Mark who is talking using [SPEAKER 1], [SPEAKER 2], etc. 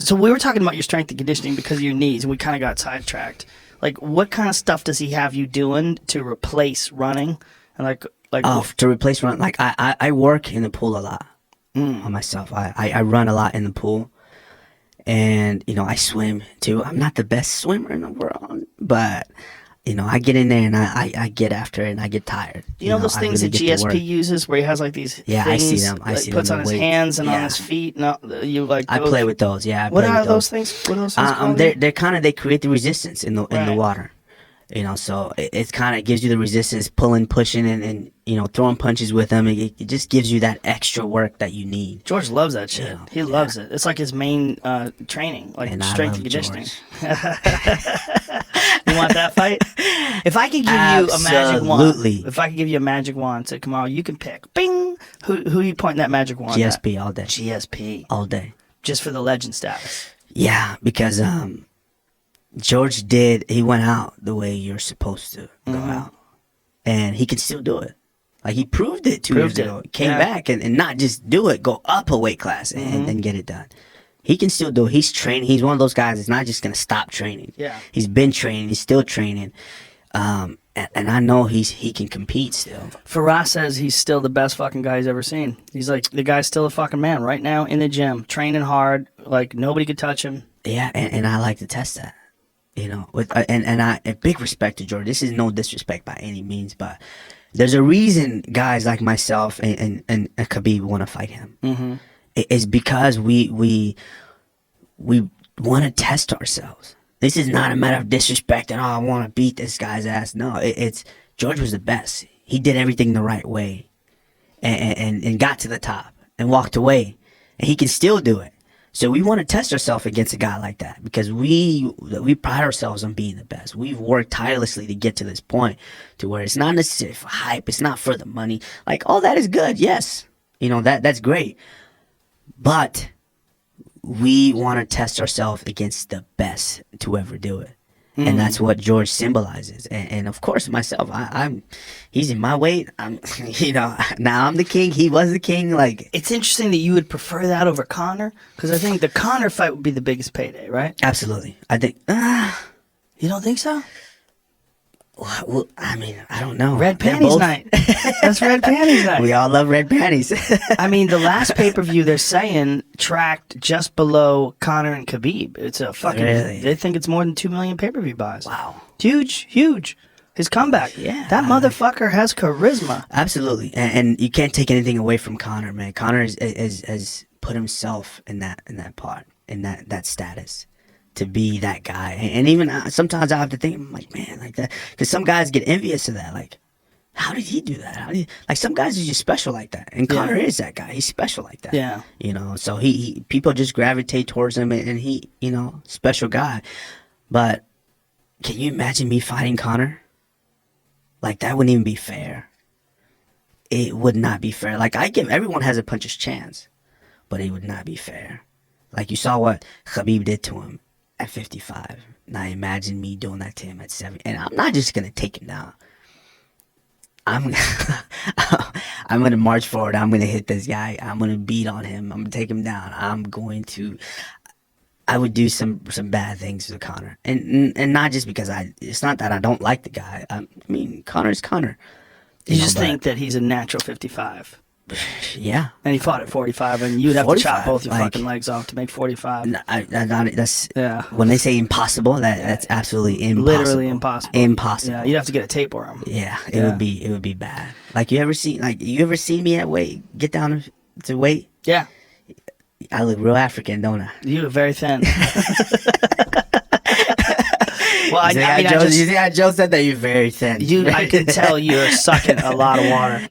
[SPEAKER 1] So we were talking about your strength and conditioning because of your knees, and we kind of got sidetracked. Like, what kind of stuff does he have you doing to replace running? And
[SPEAKER 2] to replace running, like I work in the pool a lot on myself. I run a lot in the pool, and I swim too. I'm not the best swimmer in the world, but I get in there and I get after it and I get tired.
[SPEAKER 1] You know those things
[SPEAKER 2] really
[SPEAKER 1] that GSP uses where he has like these things
[SPEAKER 2] I see them. I see
[SPEAKER 1] puts
[SPEAKER 2] them
[SPEAKER 1] on his hands and on his feet. No,
[SPEAKER 2] I play with those. Yeah.
[SPEAKER 1] What are those things? What are those things called?
[SPEAKER 2] They're kind of, they create the resistance in the water. So it kind of gives you the resistance, pulling, pushing, and throwing punches with them. It just gives you that extra work that you need.
[SPEAKER 1] George loves that shit. He loves it. It's like his main training, like and strength and conditioning. You want that fight? If I could give you a magic wand, say, Kamaru, you can pick. Bing. Who you pointing that magic wand at?
[SPEAKER 2] GSP all day.
[SPEAKER 1] GSP
[SPEAKER 2] all day.
[SPEAKER 1] Just for the legend status.
[SPEAKER 2] Yeah, because George he went out the way you're supposed to go out. And he can still do it. Like, he proved it 2 years ago. Came back and not just do it, go up a weight class and get it done. He can still do it. He's training. He's one of those guys that's not just going to stop training.
[SPEAKER 1] Yeah.
[SPEAKER 2] He's been training. He's still training. And I know he can compete still.
[SPEAKER 1] Faraz says he's still the best fucking guy he's ever seen. He's like, the guy's still a fucking man right now in the gym, training hard. Like, nobody could touch him.
[SPEAKER 2] Yeah, and I like to test that. And big respect to George. This is no disrespect by any means, but there's a reason guys like myself and Khabib want to fight him. Mm-hmm. It's because we want to test ourselves. This is not a matter of disrespect and I want to beat this guy's ass. No, it's George was the best. He did everything the right way, and got to the top and walked away, and he can still do it. So we want to test ourselves against a guy like that because we pride ourselves on being the best. We've worked tirelessly to get to this point to where it's not necessarily for hype. It's not for the money. Like, all that is good. Yes. That's great. But we want to test ourselves against the best to ever do it. And that's what George symbolizes. And of course, myself, he's in my weight. Now I'm the king. He was the king. Like,
[SPEAKER 1] it's interesting that you would prefer that over Conor, because I think the Conor fight would be the biggest payday, right?
[SPEAKER 2] Absolutely. I think.
[SPEAKER 1] You don't think so?
[SPEAKER 2] Well, I mean, I don't know.
[SPEAKER 1] Red panties night. That's red panties night.
[SPEAKER 2] We all love red panties.
[SPEAKER 1] I mean, the last pay-per-view they're saying tracked just below Conor and Khabib. It's a fucking.
[SPEAKER 2] Really?
[SPEAKER 1] They think it's more than 2 million pay-per-view buys.
[SPEAKER 2] Wow.
[SPEAKER 1] Huge. His comeback.
[SPEAKER 2] Yeah.
[SPEAKER 1] That motherfucker has charisma.
[SPEAKER 2] Absolutely, and you can't take anything away from Conor, man. Conor has put himself in that part, in that status, to be that guy. And even sometimes I have to think, I'm like, man, like that, because some guys get envious of that. Like, how did he do that? Like, some guys are just special like that, and Conor is that guy. He's special like that.
[SPEAKER 1] Yeah.
[SPEAKER 2] So he people just gravitate towards him, and he, special guy. But can you imagine me fighting Conor? Like, that wouldn't even be fair. It would not be fair. Like, everyone has a puncher's chance, but it would not be fair. Like, you saw what Khabib did to him at 55. Now imagine me doing that to him at 70. And I'm not just gonna take him down. I'm gonna march forward. I'm gonna hit this guy. I'm gonna beat on him. I'm gonna take him down. I would do some bad things to Conor, and not just because it's not that I don't like the guy. I mean, Conor's Conor.
[SPEAKER 1] You just think that he's a natural 55.
[SPEAKER 2] Yeah.
[SPEAKER 1] And he fought at 45, and you'd have to chop both your fucking legs off to make 45.
[SPEAKER 2] That's when they say impossible, that's absolutely impossible.
[SPEAKER 1] Literally impossible.
[SPEAKER 2] Impossible.
[SPEAKER 1] Yeah, you'd have to get a tapeworm.
[SPEAKER 2] Yeah, it would be bad. Like, you ever see me at weight, get down to weight?
[SPEAKER 1] Yeah.
[SPEAKER 2] I look real African, don't I?
[SPEAKER 1] You look very thin. Well,
[SPEAKER 2] you think Joe said that you're very thin.
[SPEAKER 1] I can tell you're sucking a lot of water.